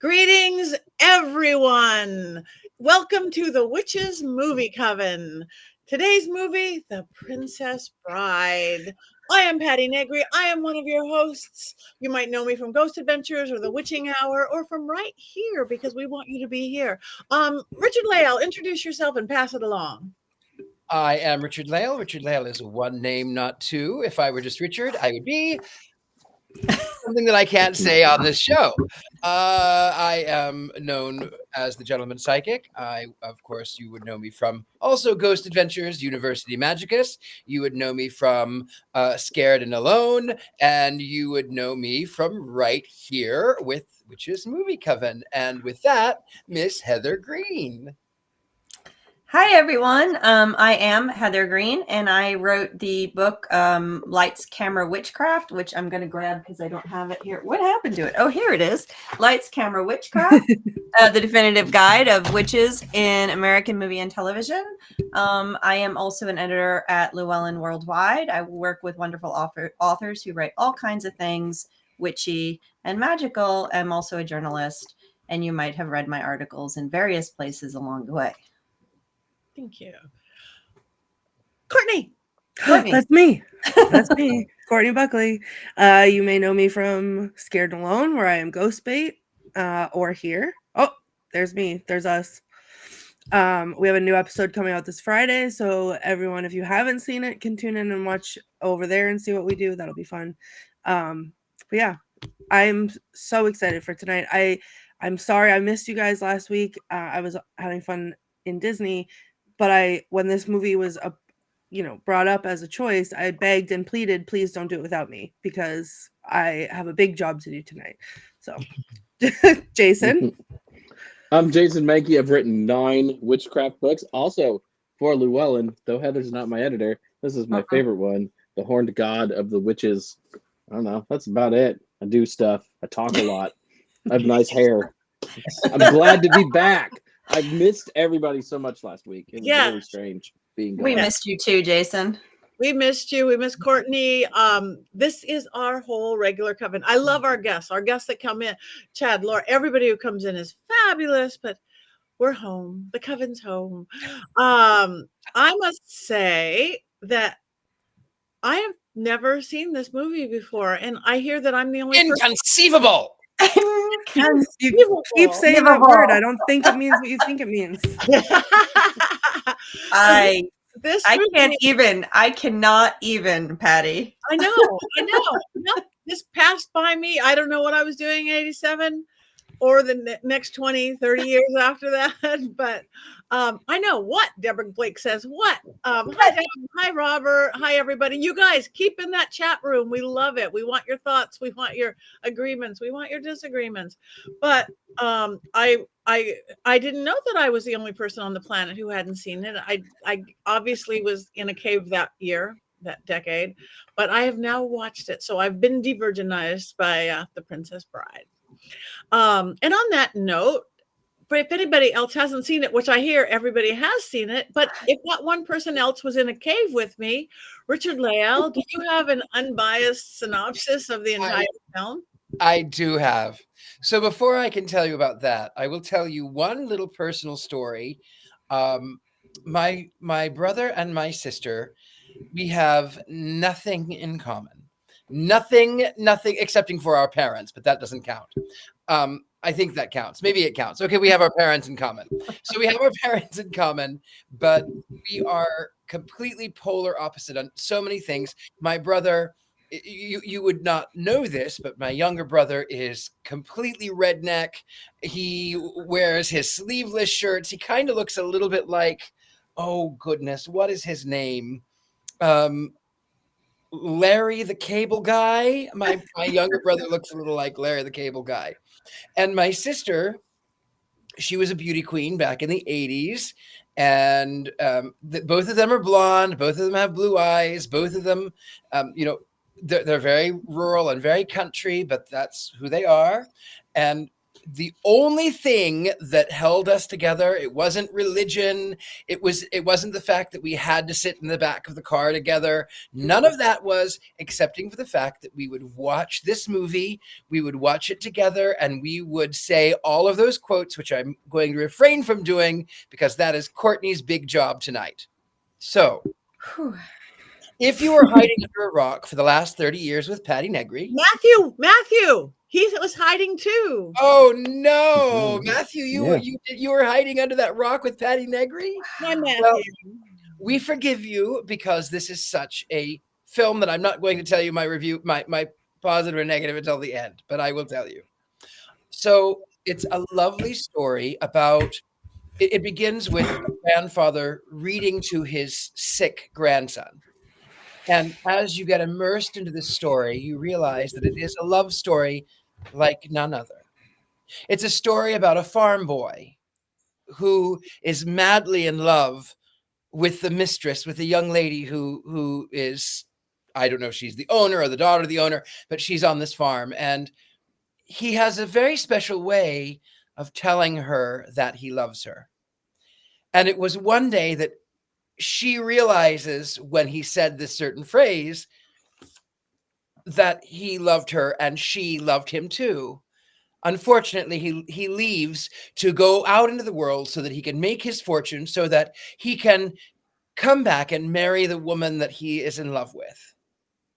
Greetings, everyone. Welcome to the Witches Movie Coven. Today's movie, The Princess Bride. I am Patti Negri. I am one of your hosts. You might know me from Ghost Adventures or The Witching Hour or from right here because we want you to be here. Richard-Lael, introduce yourself and pass it along. I am Richard-Lael. Richard-Lael is one name, not two. If I were just Richard, I would be something that I can't say on this show. I am known as the Gentleman Psychic. Of course, you would know me from also Ghost Adventures, University Magicus. You would know me from Scared and Alone, and you would know me from right here with Witches Movie Coven. And with that, Miss Heather Greene. Hi, everyone. I am Heather Greene, and I wrote the book Lights, Camera, Witchcraft, which I'm going to grab because I don't have it here. What happened to it? Oh, here it is. Lights, Camera, Witchcraft, the definitive guide of witches in American movie and television. I am also an editor at Llewellyn Worldwide. I work with wonderful authors who write all kinds of things, witchy and magical. I'm also a journalist, and you might have read my articles in various places along the way. Thank you. Courtney. That's me. That's me. Courtney Buckley. You may know me from Scared and Alone, where I am Ghost Bait, or here. Oh, there's me. There's us. We have a new episode coming out this Friday, so everyone, if you haven't seen it, can tune in and watch over there and see what we do. That'll be fun. But yeah, I'm so excited for tonight. I'm sorry I missed you guys last week. I was having fun in Disney. But when this movie was brought up as a choice, I begged and pleaded, please don't do it without me because I have a big job to do tonight. So, Jason. I'm Jason Mankey. I've written 9 witchcraft books. Also for Llewellyn, though Heather's not my editor, this is my favorite one, The Horned God of the Witches. I don't know. That's about it. I do stuff. I talk a lot. I have nice hair. I'm glad to be back. I missed everybody so much last week. It was really strange being gone. We missed you too, Jason. We missed you. We missed Courtney. This is our whole regular coven. I love our guests that come in. Chad, Laura, everybody who comes in is fabulous, but we're home. The coven's home. I must say that I have never seen this movie before, and I hear that I'm the only Inconceivable. You keep saying that word. I don't think it means what you think it means. I cannot even, Patti. I know. This passed by me. I don't know what I was doing in 87 or the next 20, 30 years after that. But I know what Deborah Blake says. What? Hi, Deb. Hi, Robert. Hi, everybody. You guys keep in that chat room. We love it. We want your thoughts. We want your agreements. We want your disagreements. But I didn't know that I was the only person on the planet who hadn't seen it. I obviously was in a cave that decade, but I have now watched it. So I've been de-virginized by The Princess Bride. And on that note, if anybody else hasn't seen it, which I hear everybody has seen it, but if not one person else was in a cave with me, Richard-Lael, do you have an unbiased synopsis of the entire film? I do have. So before I can tell you about that, I will tell you one little personal story. My brother and my sister, we have nothing in common. Nothing excepting for our parents, but that doesn't count. I think that counts. Maybe it counts. Okay, we have our parents in common. So we have our parents in common, but we are completely polar opposite on so many things. My brother, you would not know this, but my younger brother is completely redneck. He wears his sleeveless shirts. He kind of looks a little bit like, oh goodness, what is his name? Larry the Cable Guy. My younger brother looks a little like Larry the Cable Guy. And my sister, she was a beauty queen back in the 80s. And both of them are blonde. Both of them have blue eyes. Both of them, they're very rural and very country, but that's who they are. And the only thing that held us together, it wasn't religion. It wasn't the fact that we had to sit in the back of the car together. None of that was, excepting for the fact that we would watch this movie, we would watch it together, and we would say all of those quotes, which I'm going to refrain from doing because that is Courtney's big job tonight. So, if you were hiding under a rock for the last 30 years with Patti Negri. Matthew, he was hiding too. Oh no, Matthew, you were hiding under that rock with Patti Negri? Hi, Matthew. Well, we forgive you because this is such a film that I'm not going to tell you my review, my positive or negative until the end, but I will tell you. So it's a lovely story about, it begins with a grandfather reading to his sick grandson. And as you get immersed into this story, you realize that it is a love story like none other. It's a story about a farm boy who is madly in love with the mistress, with a young lady who is, I don't know if she's the owner or the daughter of the owner, but she's on this farm. And he has a very special way of telling her that he loves her. And it was one day that she realizes when he said this certain phrase that he loved her and she loved him too. Unfortunately, he leaves to go out into the world so that he can make his fortune, so that he can come back and marry the woman that he is in love with.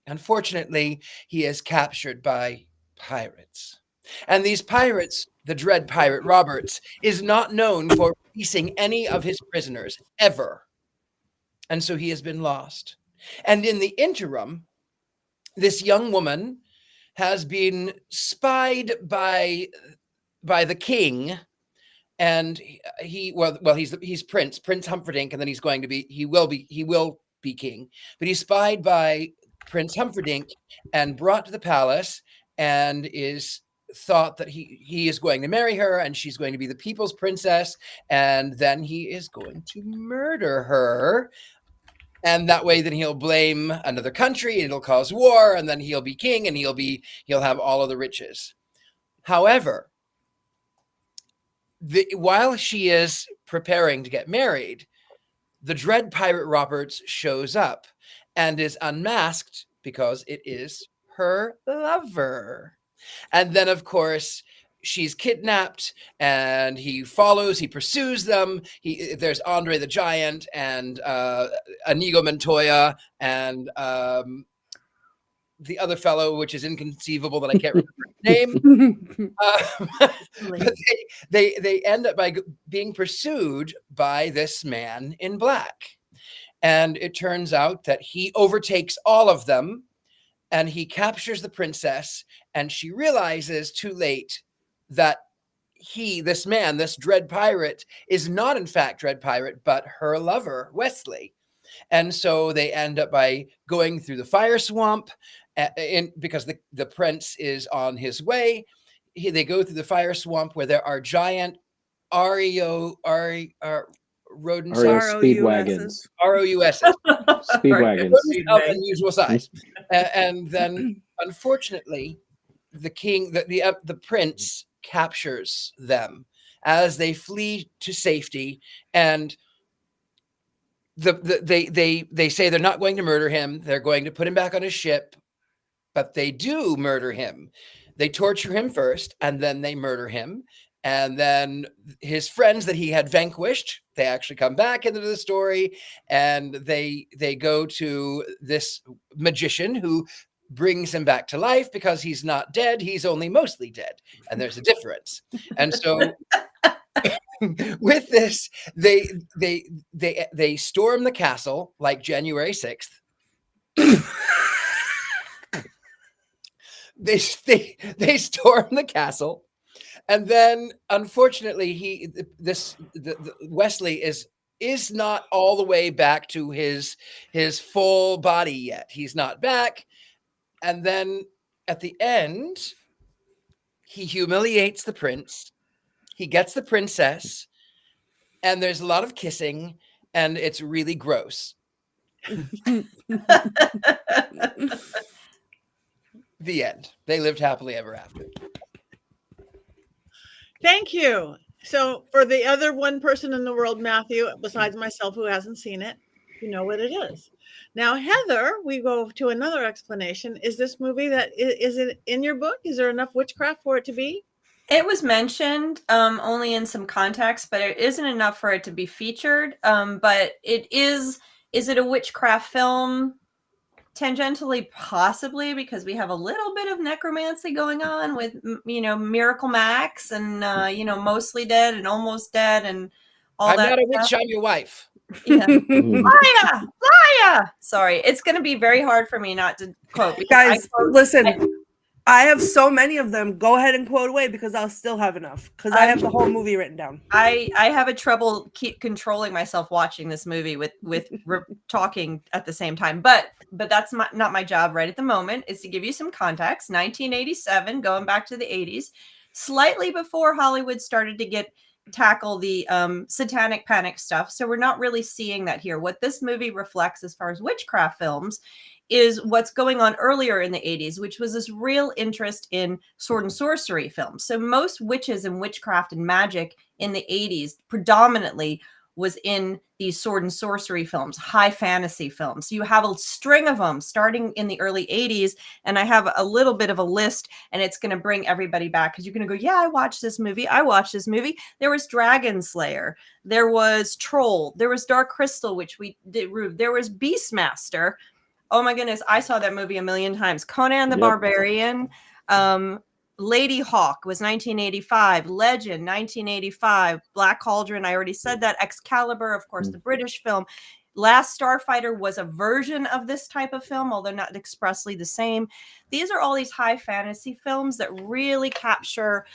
Unfortunately, he is captured by pirates. And these pirates, the dread pirate Roberts, is not known for releasing any of his prisoners ever. And so he has been lost. And in the interim, this young woman has been spied by the king, and he's Prince Humperdinck, and then he will be king. But he's spied by Prince Humperdinck and brought to the palace, and is thought that he is going to marry her, and she's going to be the people's princess, and then he is going to murder her. And that way, then he'll blame another country, and it'll cause war, and then he'll be king, and he'll have all of the riches. However, while she is preparing to get married, the dread pirate Roberts shows up and is unmasked because it is her lover. And then, of course, she's kidnapped, and he pursues them. There's Andre the Giant and Iñigo Montoya and the other fellow, which is inconceivable that I can't remember his name. But they end up by being pursued by this man in black. And it turns out that he overtakes all of them, and he captures the princess, and she realizes too late that this dread pirate, is not in fact dread pirate, but her lover, Westley. And so they end up by going through the fire swamp, because the prince is on his way. They go through the fire swamp where there are giant rodents. Speedwagons. ROUSs. Speedwagons. Of unusual size. And then, unfortunately, the prince captures them as they flee to safety, and they say they're not going to murder him. They're going to put him back on his ship, but they do murder him. They torture him first, and then they murder him. And then his friends that he had vanquished, they actually come back into the story, and they go to this magician who brings him back to life, because he's not dead, he's only mostly dead, and there's a difference. And so with this, they storm the castle like January 6th. They storm the castle, and then unfortunately Westley is not all the way back to his full body yet. He's not back. And then at the end, he humiliates the prince. He gets the princess, and there's a lot of kissing, and it's really gross. The end. They lived happily ever after. Thank you. So for the other one person in the world, Matthew, besides myself, who hasn't seen it, you know what it is. Now, Heather, we go to another explanation. Is this movie is it in your book? Is there enough witchcraft for it to be? It was mentioned only in some context, but it isn't enough for it to be featured. But it is it a witchcraft film? Tangentially, possibly, because we have a little bit of necromancy going on with, Miracle Max and, Mostly Dead and Almost Dead and all I'm that not a stuff. witch, I'm your wife. Yeah. Mhm. Liar! Sorry, it's going to be very hard for me not to quote. Because Guys, listen. I have so many of them. Go ahead and quote away because I'll still have enough. Because I have the whole movie written down. I have a trouble keep controlling myself watching this movie with talking at the same time. But that's not my job right at the moment. Is to give you some context. 1987, going back to the 80s, slightly before Hollywood started to tackle the satanic panic stuff. So we're not really seeing that here. What this movie reflects as far as witchcraft films is what's going on earlier in the 80s, which was this real interest in sword and sorcery films. So most witches and witchcraft and magic in the 80s predominantly was in these sword and sorcery films, high fantasy films. You have a string of them starting in the early 80s, and I have a little bit of a list, and it's going to bring everybody back because you're going to go, yeah, I watched this movie. There was Dragon Slayer. There was Troll. There was Dark Crystal, which we did. There was Beastmaster. Oh my goodness, I saw that movie a million times. Conan the Barbarian, Lady Hawk was 1985, Legend 1985, Black Cauldron, I already said that, Excalibur, of course, the British film. Last Starfighter was a version of this type of film, although not expressly the same. These are all these high fantasy films that really capture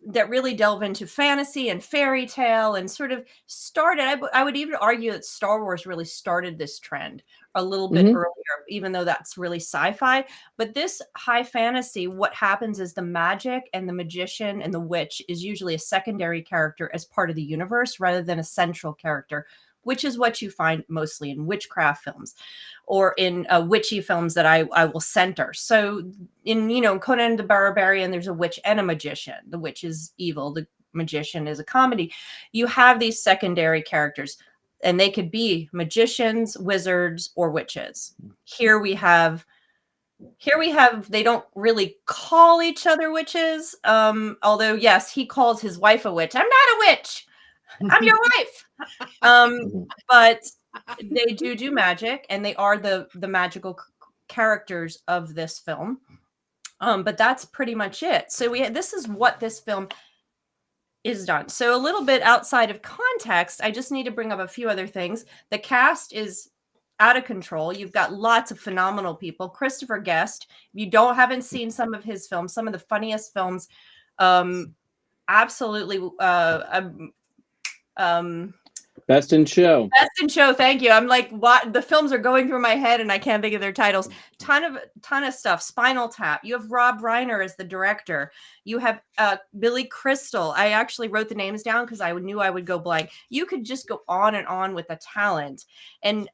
that really delve into fantasy and fairy tale and sort of started. I would even argue that Star Wars really started this trend a little bit earlier, even though that's really sci-fi. But this high fantasy, what happens is the magic and the magician and the witch is usually a secondary character as part of the universe rather than a central character, which is what you find mostly in witchcraft films or in witchy films that I will center. So in, Conan the Barbarian, there's a witch and a magician. The witch is evil. The magician is a comedy. You have these secondary characters, and they could be magicians, wizards, or witches. Here we have, they don't really call each other witches. Although, yes, he calls his wife a witch. I'm not a witch. I'm your wife. But they do magic, and they are the magical characters of this film. But that's pretty much it. So this is what this film is done. So a little bit outside of context, I just need to bring up a few other things. The cast is out of control. You've got lots of phenomenal people. Christopher Guest, if you haven't seen some of his films, some of the funniest films, absolutely Best in Show. Thank you. I'm like, what? The films are going through my head and I can't think of their titles. Ton of stuff. Spinal Tap. You have Rob Reiner as the director. You have Billy Crystal. I actually wrote the names down because I knew I would go blank. You could just go on and on with the talent. And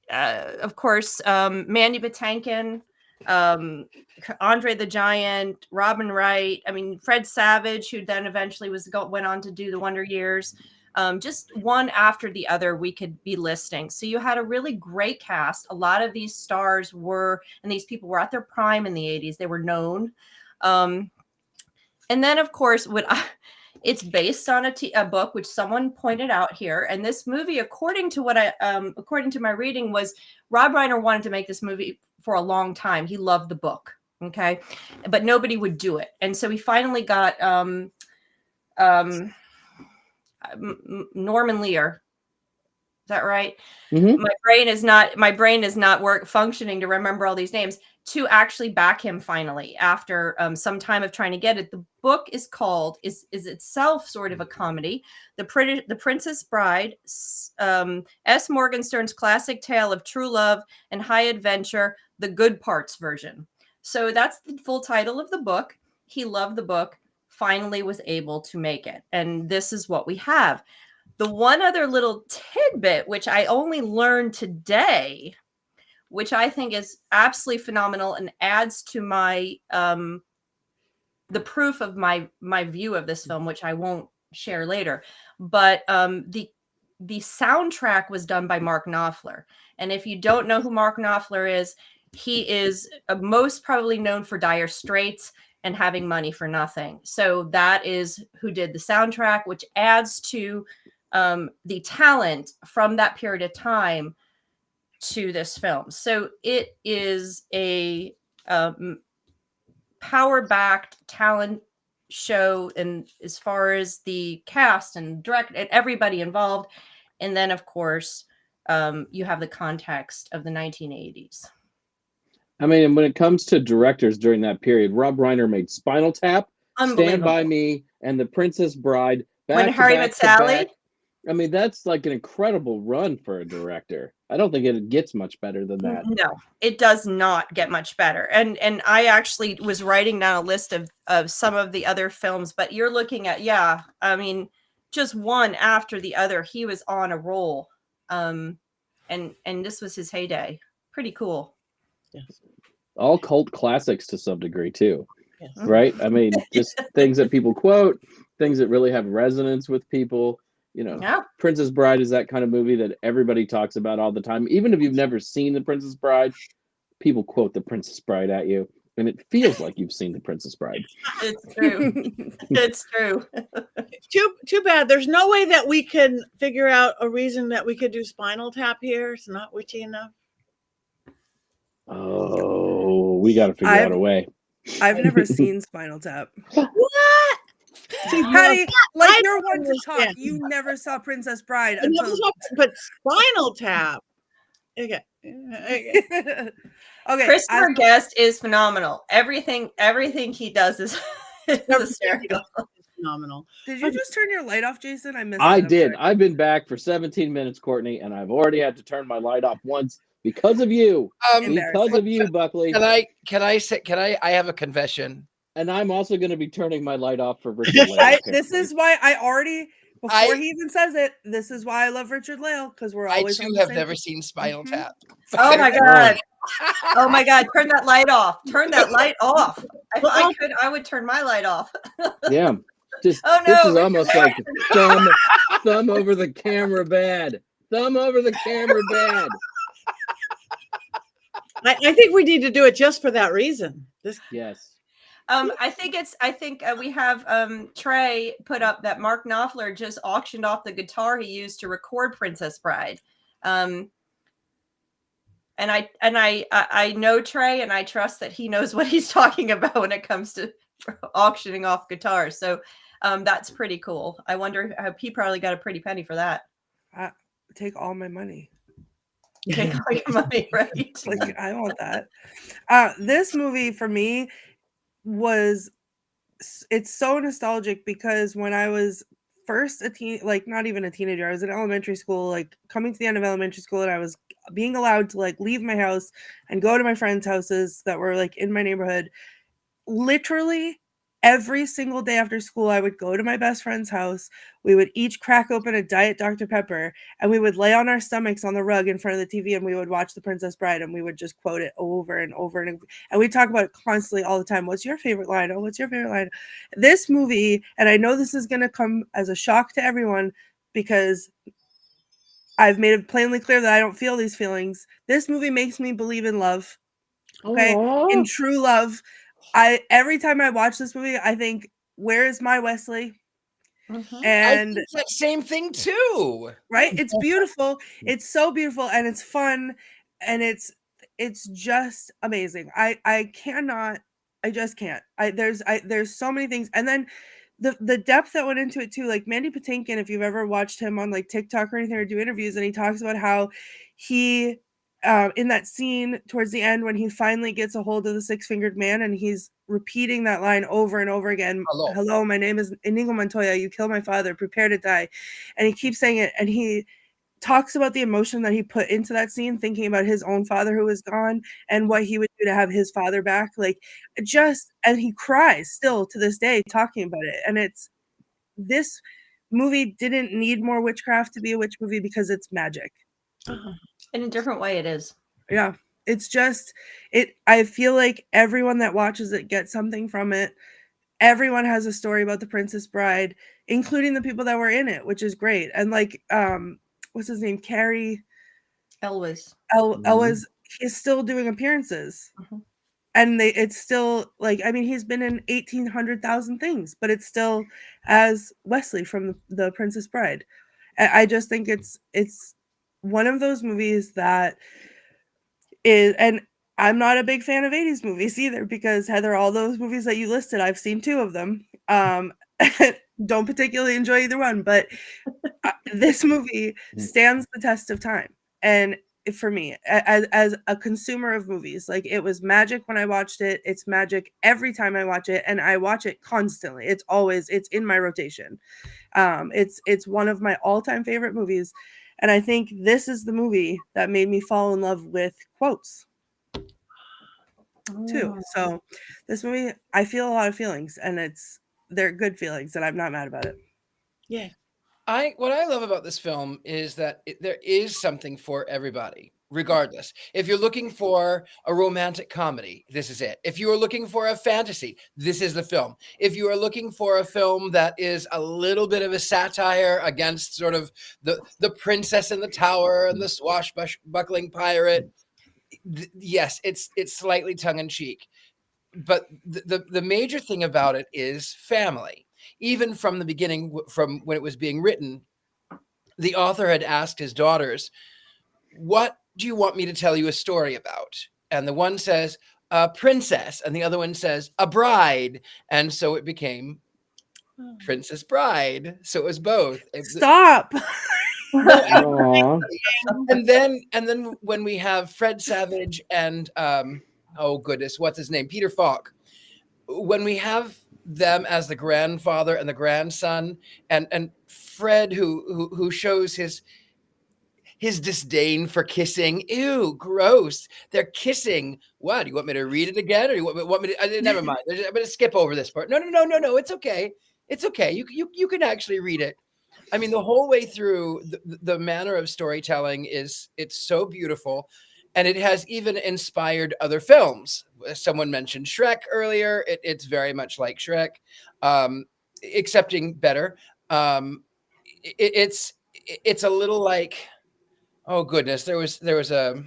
of course, Mandy Patinkin, Andre the Giant, Robin Wright. I mean, Fred Savage, who then eventually went on to do The Wonder Years. Just one after the other we could be listing. So you had a really great cast. A lot of these stars and these people were at their prime in the 80s. They were known. And then, of course, it's based on a book, which someone pointed out here. And this movie, according to my reading, was Rob Reiner wanted to make this movie for a long time. He loved the book. Okay. But nobody would do it. And so he finally got Norman Lear. Is that right? Mm-hmm. My brain is not functioning to remember all these names, to actually back him finally after some time of trying to get it. The book is itself sort of a comedy. The Princess Bride, S. Morgenstern's classic tale of true love and high adventure, the good parts version. So that's the full title of the book. He loved the book, finally was able to make it. And this is what we have. The one other little tidbit, which I only learned today, which I think is absolutely phenomenal and adds to my the proof of my view of this film, which I won't share later. But the soundtrack was done by Mark Knopfler. And if you don't know who Mark Knopfler is, he is most probably known for Dire Straits and Having Money for Nothing. So that is who did the soundtrack, which adds to the talent from that period of time to this film. So it is a power-backed talent show, and as far as the cast and direct and everybody involved. And then, of course, you have the context of the 1980s. I mean, when it comes to directors during that period, Rob Reiner made Spinal Tap, Stand By Me, and The Princess Bride. When Harry Met Sally. I mean, that's like an incredible run for a director. I don't think it gets much better than that. No, it does not get much better. And I actually was writing down a list of some of the other films, but you're looking at, I mean, just one after the other. He was on a roll. And this was his heyday. Pretty cool. Yes. All cult classics to some degree too. Yes. Right? I mean, just things that people quote, things that really have resonance with people. You know, Princess Bride is that kind of movie that everybody talks about all the time. Even if you've never seen The Princess Bride, people quote The Princess Bride at you, and it feels like you've seen The Princess Bride. It's true. It's true. Too bad. There's no way that we can figure out a reason that we could do Spinal Tap here. It's not witchy enough. Oh, we got to figure out a way. I've never seen Spinal Tap. What? Patty, like you're one to talk. You never saw Princess Bride until. But Spinal Tap. Okay. Okay. Christopher Guest is phenomenal. Everything he does is hysterical. Phenomenal. Did you just turn your light off, Jason? I missed it. I did. I've been back for 17 minutes, Courtney, and I've already had to turn my light off once because of you. Because of you, Buckley. I have a confession. And I'm also going to be turning my light off for Richard-Lael. This is why I already, before he even says it, this is why I love Richard-Lael, because we're always. I too have never seen Spinal Tap. Oh my god! Oh my god! Turn that light off! Turn that light off! If I could, I would turn my light off. Yeah. Just, this is almost like thumb over the camera bad. Thumb over the camera bad. I think we need to do it just for that reason. Yes. I think we have Trey put up that Mark Knopfler just auctioned off the guitar he used to record Princess Bride. And I know Trey, and I trust that he knows what he's talking about when it comes to auctioning off guitars. So that's pretty cool. I wonder how he probably got a pretty penny for that. Take all my money. Take all your money, right? Like, I want that. This movie for me it's so nostalgic because when I was first not even a teenager, I was in elementary school, like coming to the end of elementary school, and I was being allowed to like leave my house and go to my friends' houses that were like in my neighborhood. Literally every single day after school, I would go to my best friend's house. We would each crack open a Diet Dr. Pepper, and we would lay on our stomachs on the rug in front of the TV, and we would watch The Princess Bride, and we would just quote it over and over. And we talk about it constantly all the time. What's your favorite line? Oh, what's your favorite line? This movie, and I know this is going to come as a shock to everyone because I've made it plainly clear that I don't feel these feelings. This movie makes me believe in love. Okay? Aww. In true love. Every time I watch this movie, I think, where is my Westley? Mm-hmm. And I think that same thing too. Right? It's beautiful. It's so beautiful, and it's fun, and it's just amazing. I just can't. There's so many things. And then the depth that went into it too, like Mandy Patinkin, if you've ever watched him on like TikTok or anything or do interviews, and he talks about how he in that scene towards the end when he finally gets a hold of the six-fingered man and he's repeating that line over and over again. Hello, my name is Iñigo Montoya. You killed my father. Prepare to die. And he keeps saying it. And he talks about the emotion that he put into that scene, thinking about his own father who was gone and what he would do to have his father back. And he cries still to this day talking about it. And this movie didn't need more witchcraft to be a witch movie because it's magic. In a different way, it is. Yeah, it's just I feel like everyone that watches it gets something from it, everyone has a story about the Princess Bride, including the people that were in it, which is great. And like, what's his name? Carrie Elwes. Elwes, he's still doing appearances. And it's still like, I mean, he's been in 1,800,000 things, but it's still as Westley from the Princess Bride. I just think it's one of those movies that is, and I'm not a big fan of 80s movies either, because Heather, all those movies that you listed, I've seen 2 of them. Don't particularly enjoy either one, but this movie stands the test of time. And for me, as a consumer of movies, like, it was magic when I watched it. It's magic every time I watch it, and I watch it constantly. It's in my rotation. It's one of my all-time favorite movies, and I think this is the movie that made me fall in love with quotes too. So this movie, I feel a lot of feelings, and they're good feelings, and I'm not mad about it. Yeah. What I love about this film is that there is something for everybody, regardless. If you're looking for a romantic comedy, this is it. If you are looking for a fantasy, this is the film. If you are looking for a film that is a little bit of a satire against sort of the princess in the tower and the swashbuckling pirate, yes, it's slightly tongue-in-cheek. But the major thing about it is family. Even from the beginning, from when it was being written, the author had asked his daughters, what do you want me to tell you a story about? And the one says, a princess, and the other one says, a bride. And so it became Princess Bride. So it was both. Stop. And then when we have Fred Savage and oh goodness, what's his name? Peter Falk. When we have them as the grandfather and the grandson, and Fred who shows his disdain for kissing. Ew, gross. They're kissing. What? Do you want me to read it again, or you want me to? Never mind. I'm going to skip over this part. No. It's okay. It's okay. You can actually read it. I mean, the whole way through, the manner of storytelling it's so beautiful. And it has even inspired other films. Someone mentioned Shrek earlier. It's very much like Shrek, excepting better. It's a little like, oh goodness, there was a.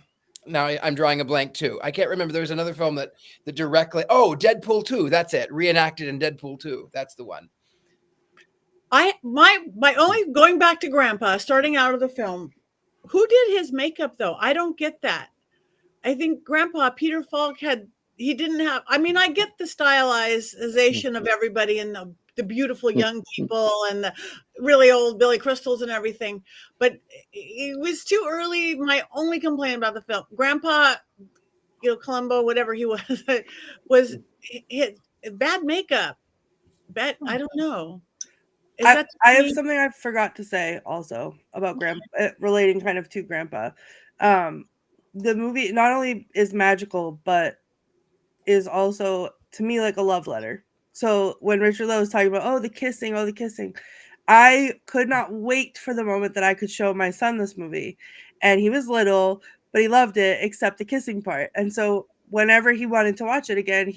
Now I'm drawing a blank too. I can't remember. There was another film that directly. Oh, Deadpool 2. That's it. Reenacted in Deadpool 2. That's the one. My only, going back to Grandpa, starting out of the film, who did his makeup though? I don't get that. I think Grandpa Peter Falk he didn't have. I mean, I get the stylization of everybody and the beautiful young people and the really old Billy Crystals and everything, but it was too early. My only complaint about the film, Grandpa, Columbo, whatever he was his bad makeup. I don't know. I have something I forgot to say also about Grandpa, relating kind of to Grandpa. The movie not only is magical, but is also, to me, like a love letter. So when Richard-Lael was talking about, the kissing, I could not wait for the moment that I could show my son this movie. And he was little, but he loved it, except the kissing part. And so whenever he wanted to watch it again,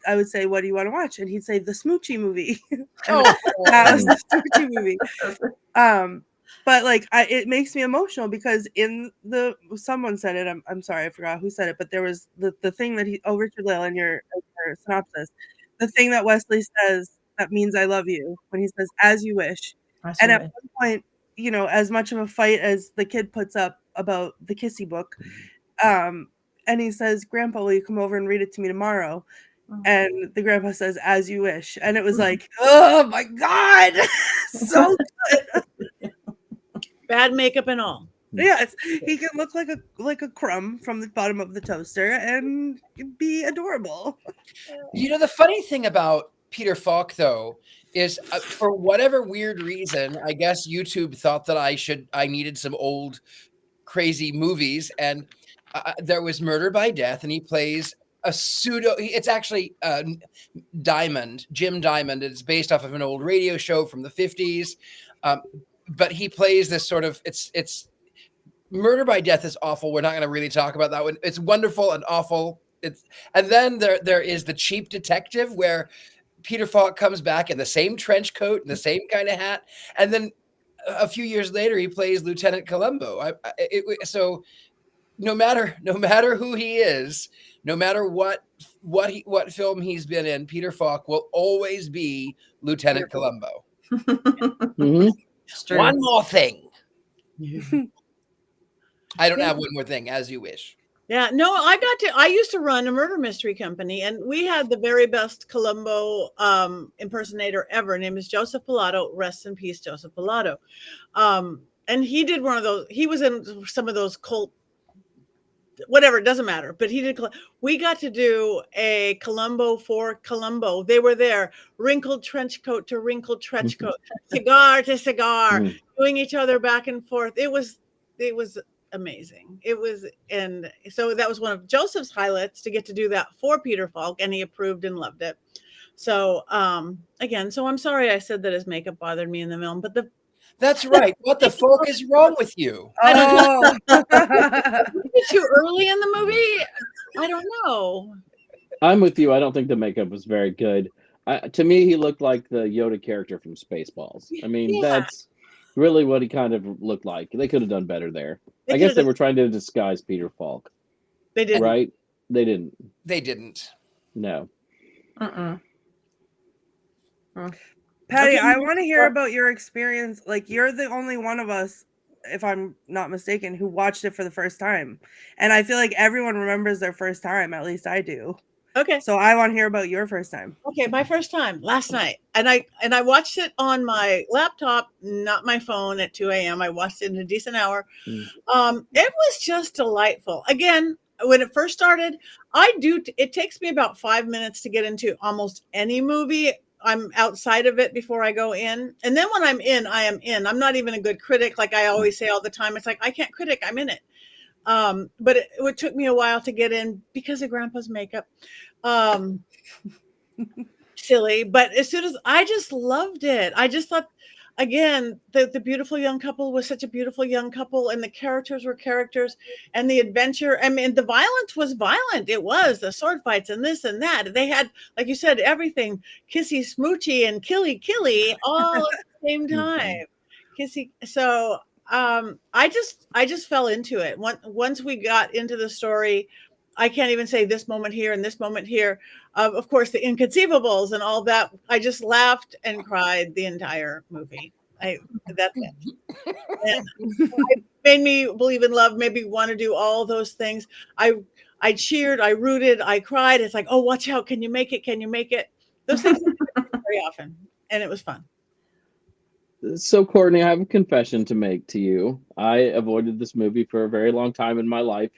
I would say, what do you want to watch? And he'd say the Smoochie movie. That was the Smoochie movie. But like, it makes me emotional because someone said it. I'm sorry, I forgot who said it, but there was the thing that Richard-Lael in your synopsis, the thing that Westley says that means I love you, when he says as you wish. And at one point, as much of a fight as the kid puts up about the Kissy book, and he says, Grandpa, will you come over and read it to me tomorrow? And the grandpa says, as you wish. And it was like, oh my God, so good. Bad makeup and all. Yes, he can look like a crumb from the bottom of the toaster and be adorable. The funny thing about Peter Falk, though, is for whatever weird reason, I guess YouTube thought that I needed some old crazy movies, and there was Murder by Death, and he plays a pseudo. It's actually Jim Diamond. It's based off of an old radio show from the 50s. But he plays this sort of, it's Murder by Death is awful. We're not going to really talk about that one. It's wonderful and awful. And then there is The Cheap Detective, where Peter Falk comes back in the same trench coat and the same kind of hat, and then a few years later he plays Lieutenant Columbo. So no matter who he is, no matter what film he's been in, Peter Falk will always be Lieutenant Columbo. One more thing. I don't have one more thing, as you wish. Yeah, no, I used to run a murder mystery company, and we had the very best Columbo impersonator ever. His name is Joseph Pilato. Rest in peace, Joseph Pilato. And he did one of those. He was in some of those cult, whatever, it doesn't matter. But he did. We got to do a Columbo for Columbo. They were there, wrinkled trench coat to wrinkled trench coat, cigar to cigar, doing each other back and forth. It was amazing. It was, and so that was one of Joseph's highlights, to get to do that for Peter Falk, and he approved and loved it. So again, so I'm sorry I said that his makeup bothered me in the film, but that's right. What the fuck is wrong with you? I don't know. Too early in the movie? I don't know. I'm with you. I don't think the makeup was very good. To me, he looked like the Yoda character from Spaceballs. I mean, that's really what he kind of looked like. They could have done better there. I guess they were trying to disguise Peter Falk. They didn't. Right? They didn't. They didn't. No. Patty, I want to hear about your experience. Like, you're the only one of us, if I'm not mistaken, who watched it for the first time. And I feel like everyone remembers their first time. At least I do. Okay. So I want to hear about your first time. Okay, my first time last night. And I watched it on my laptop, not my phone, at 2 a.m. I watched it in a decent hour. It was just delightful. Again, when it first started, it takes me about 5 minutes to get into almost any movie. I'm outside of it before I go in. And then when I'm in, I am in. I'm not even a good critic. Like I always say all the time, it's like, I can't critic, I'm in it. But it took me a while to get in because of Grandpa's makeup. Silly, but as soon as I just loved it, I just thought, again, the beautiful young couple was such a beautiful young couple, and the characters were characters, and the adventure. I mean, the violence was violent. It was the sword fights and this and that. They had, like you said, everything kissy, smoochy, and killy all at the same time. Kissy. So I just fell into it. Once we got into the story, I can't even say this moment here and this moment here. Of course, the inconceivables and all that. I just laughed and cried the entire movie. That's it. And it made me believe in love, made me want to do all those things. I cheered, I rooted, I cried. It's like, oh, watch out. Can you make it? Can you make it? Those things very often. And it was fun. So, Courtney, I have a confession to make to you. I avoided this movie for a very long time in my life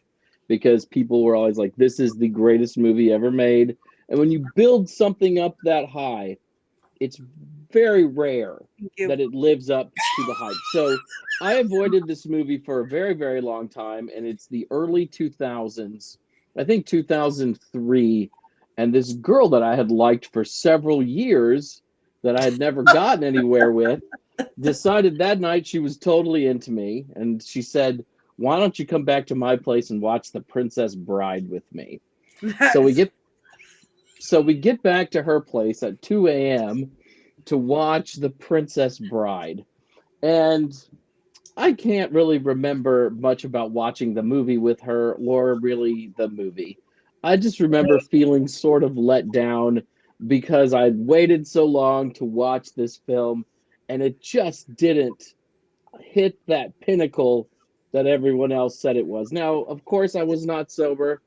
because people were always like, this is the greatest movie ever made. And when you build something up that high, it's very rare that it lives up to the hype. So I avoided this movie for a very, very long time. And it's the early 2000s, I think 2003. And this girl that I had liked for several years that I had never gotten anywhere with decided that night she was totally into me. And she said, why don't you come back to my place and watch The Princess Bride with me? So we get back to her place at 2 a.m. to watch The Princess Bride. And I can't really remember much about watching the movie with her or really the movie. I just remember feeling sort of let down because I'd waited so long to watch this film and it just didn't hit that pinnacle that everyone else said it was. Now, of course, I was not sober,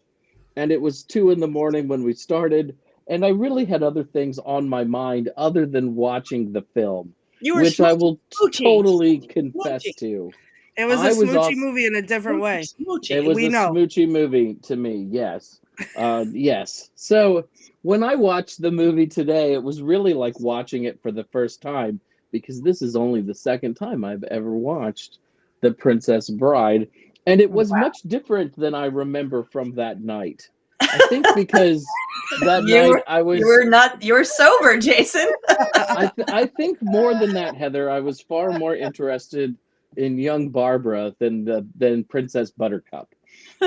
and it was 2 a.m. when we started, and I really had other things on my mind other than watching the film, which I will totally confess to. It was a smoochy movie in a different way. It was a smoochy movie to me, yes. Yes. So when I watched the movie today, it was really like watching it for the first time, because this is only the second time I've ever watched The Princess Bride, and it was much different than I remember from that night. I think because that night I was you were sober, Jason. I think more than that, Heather, I was far more interested in young Barbara than Princess Buttercup.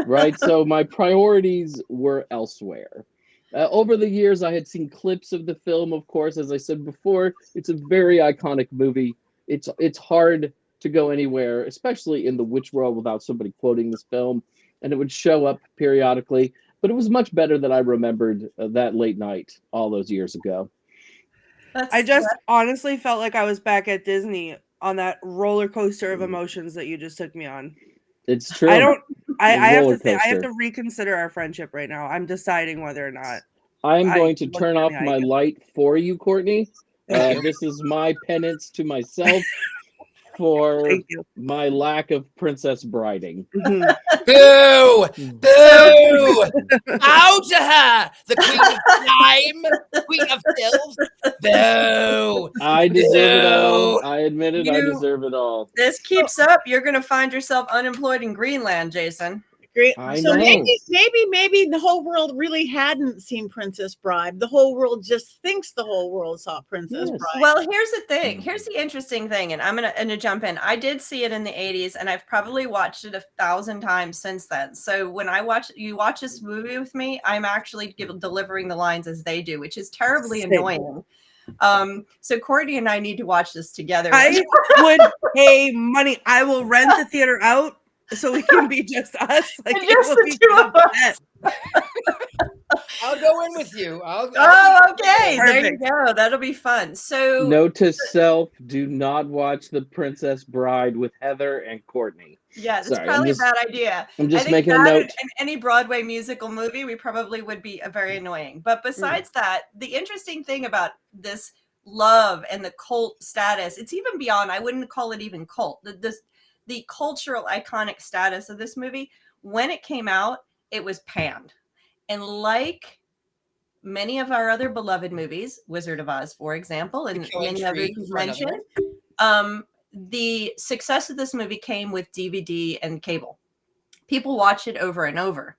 Right? So my priorities were elsewhere. Over the years, I had seen clips of the film. Of course, as I said before, it's a very iconic movie. It's hard to go anywhere, especially in the witch world, without somebody quoting this film, and it would show up periodically. But it was much better than I remembered that late night all those years ago. I just honestly felt like I was back at Disney on that roller coaster of emotions that you just took me on. It's true. I have to I have to reconsider our friendship right now. I'm deciding whether or not. I am going to turn off my light for you, Courtney. This is my penance to myself for my lack of princess briding. Boo! Boo! Bow to her, the queen of crime, the queen of filth. Boo! I deserve it all. I admit it. I deserve it all. This keeps up, you're going to find yourself unemployed in Greenland, Jason. So maybe the whole world really hadn't seen Princess Bride. The whole world just thinks the whole world saw Princess Bride. Well, here's the thing. Here's the interesting thing, and I'm gonna jump in. I did see it in the 80s, and I've probably watched it 1,000 times since then. So when you watch this movie with me, I'm actually delivering the lines as they do, which is terribly annoying. So Courtney and I need to watch this together. I would pay money. I will rent the theater out so it can be just us. Like, just the two of us. I'll go in with you. Okay. There you go. That'll be fun. So note to self: do not watch The Princess Bride with Heather and Courtney. Yeah, that's probably a bad idea. I'm just making a note. In any Broadway musical movie, we probably would be very annoying. But besides that, the interesting thing about this love and the cult status, it's even beyond. I wouldn't call it even cult. The cultural iconic status of this movie, when it came out, it was panned. And like many of our other beloved movies, Wizard of Oz, for example, and many others you've mentioned, the success of this movie came with DVD and cable. People watch it over and over.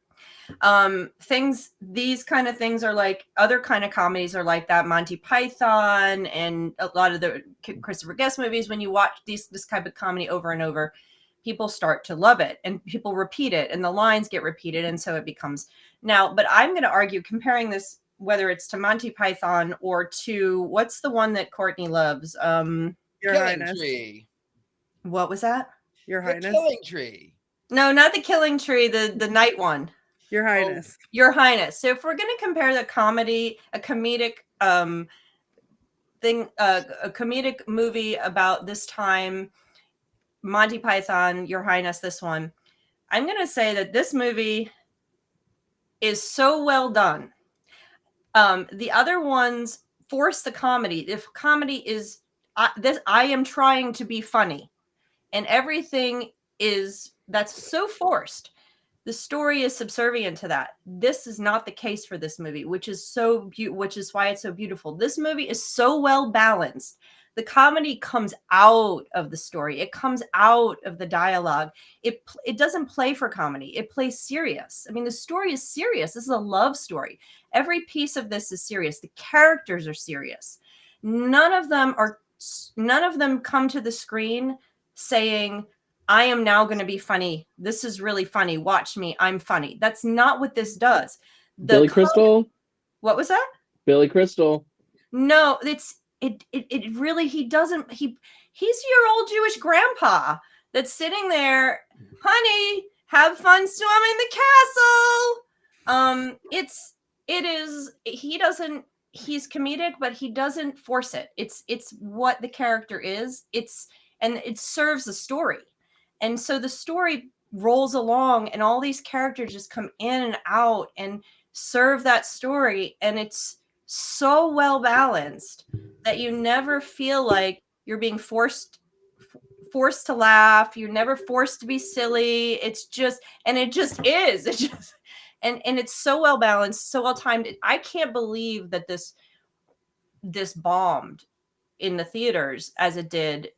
These kind of things are like other kind of comedies are like that. Monty Python and a lot of the Christopher Guest movies. When you watch this type of comedy over and over, people start to love it and people repeat it and the lines get repeated. And so it becomes now, but I'm going to argue comparing this, whether it's to Monty Python or to what's the one that Courtney loves? Your Highness. Tree. What was that? Your Highness. Killing Tree. No, not the Killing Tree, the night one. Your Highness. Your Highness. So if we're going to compare a comedic thing, a comedic movie about this time, Monty Python, Your Highness, this one, I'm going to say that this movie is so well done. The other ones force the comedy. If comedy is I am trying to be funny, and everything that's so forced. The story is subservient to that. This is not the case for this movie, which is why it's so beautiful. This movie is so well balanced. The comedy comes out of the story. It comes out of the dialogue. It doesn't play for comedy. It plays serious. I mean, the story is serious. This is a love story. Every piece of this is serious. The characters are serious. None of them come to the screen saying, I am now going to be funny. This is really funny. Watch me. I'm funny. That's not what this does. Billy Crystal. What was that? Billy Crystal. No, it really, he's your old Jewish grandpa that's sitting there, honey, have fun swimming the castle. He's comedic, but he doesn't force it. It's what the character is. And it serves the story. And so the story rolls along and all these characters just come in and out and serve that story. And it's so well balanced that you never feel like you're being forced to laugh. You're never forced to be silly. It just is. And it's so well balanced, so well timed. I can't believe that this bombed in the theaters as it did.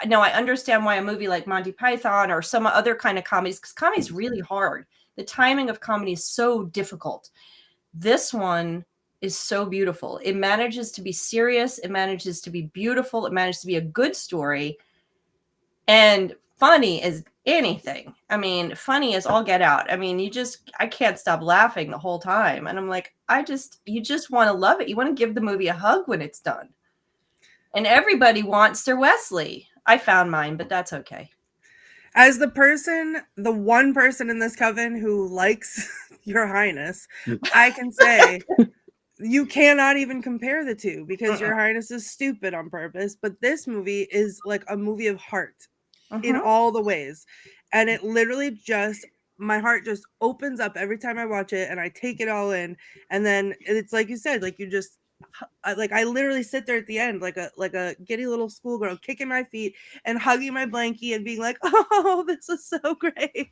Now I understand why a movie like Monty Python or some other kind of comedies, because comedy is really hard. The timing of comedy is so difficult. This one is so beautiful. It manages to be serious. It manages to be beautiful. It manages to be a good story and funny. anything. I mean, funny as all get out. I mean, I can't stop laughing the whole time. And I'm like, you just want to love it. You want to give the movie a hug when it's done. And everybody wants their Westley. I found mine, but that's okay. As the one person in this coven who likes Your Highness, I can say you cannot even compare the two because Your Highness is stupid on purpose. But this movie is like a movie of heart in all the ways. And it literally my heart just opens up every time I watch it and I take it all in. And then it's like you said, like I literally sit there at the end like a giddy little schoolgirl kicking my feet and hugging my blankie and being like, oh, this is so great.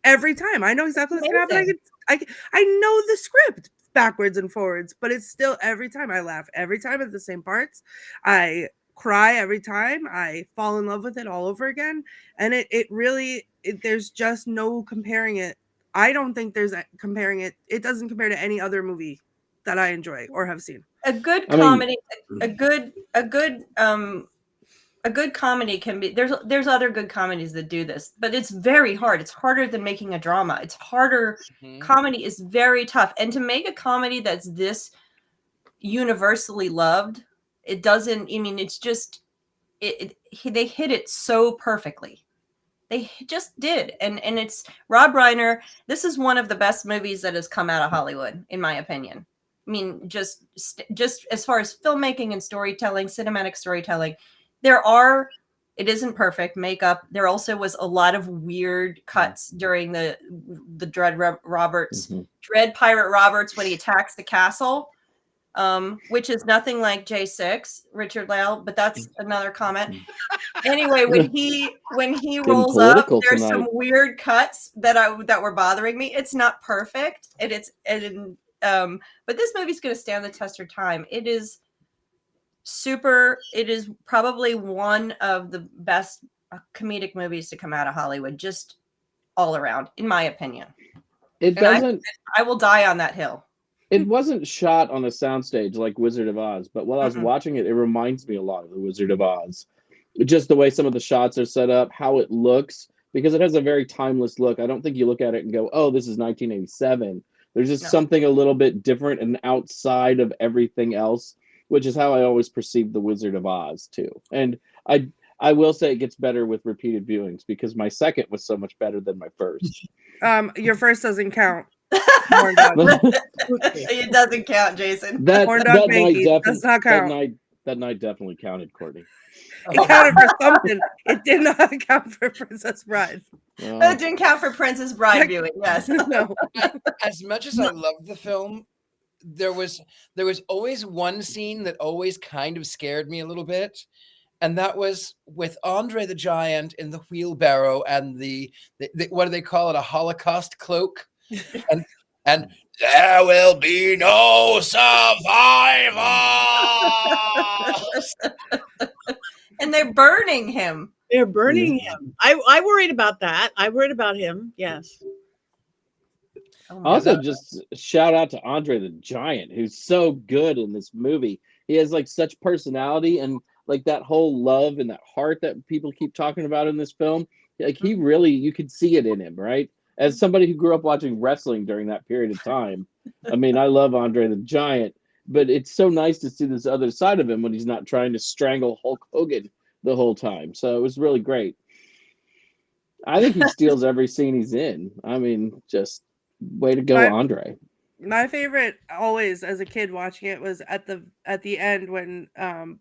Every time I know exactly what's gonna happen. I know the script backwards and forwards, but it's still every time I laugh, every time at the same parts. I cry every time. I fall in love with it all over again. And it really there's just no comparing it. I don't think there's comparing it. It doesn't compare to any other movie that I enjoy or have seen. A good comedy, a good comedy can be, there's other good comedies that do this, but it's very hard. It's harder than making a drama. It's harder. Comedy is very tough. And to make a comedy that's this universally loved, it doesn't, I mean, it's just, they hit it so perfectly. They just did. And it's Rob Reiner. This is one of the best movies that has come out of Hollywood, in my opinion. I mean, just as far as filmmaking and storytelling, cinematic storytelling, it isn't perfect makeup. There also was a lot of weird cuts during the Dread Pirate Roberts when he attacks the castle, which is nothing like J6 Richard-Lael, but that's another comment. Anyway, when he rolls up, there's some weird cuts that were bothering me. It's not perfect, but this movie's going to stand the test of time. It is probably one of the best comedic movies to come out of Hollywood, just all around, in my opinion. I will die on that hill. It wasn't shot on a soundstage like Wizard of Oz, but while I was watching it, it reminds me a lot of the Wizard of Oz. Just the way some of the shots are set up, how it looks, because it has a very timeless look. I don't think you look at it and go, oh, this is 1987. There's just something a little bit different and outside of everything else, which is how I always perceived the Wizard of Oz too. And I will say it gets better with repeated viewings because my second was so much better than my first. Your first doesn't count. It doesn't count, Jason. That night does not count. That night definitely counted, Courtney. It counted for something. It did not count for Princess Bride. It didn't count for Princess Bride viewing. Yes. No. As much as I love the film, there was always one scene that always kind of scared me a little bit, and that was with Andre the Giant in the wheelbarrow and the what do they call it, a Holocaust cloak, and there will be no survivors. And they're burning him. They're burning him. I worried about that. I worried about him. Yes. Also, just shout out to Andre the Giant, who's so good in this movie. He has like such personality and like that whole love and that heart that people keep talking about in this film. Like he really, you could see it in him, right? As somebody who grew up watching wrestling during that period of time, I mean, I love Andre the Giant, but it's so nice to see this other side of him when he's not trying to strangle Hulk Hogan the whole time. So it was really great. I think he steals every scene he's in. I mean, just way to go, Andre. My favorite always as a kid watching it was at the end when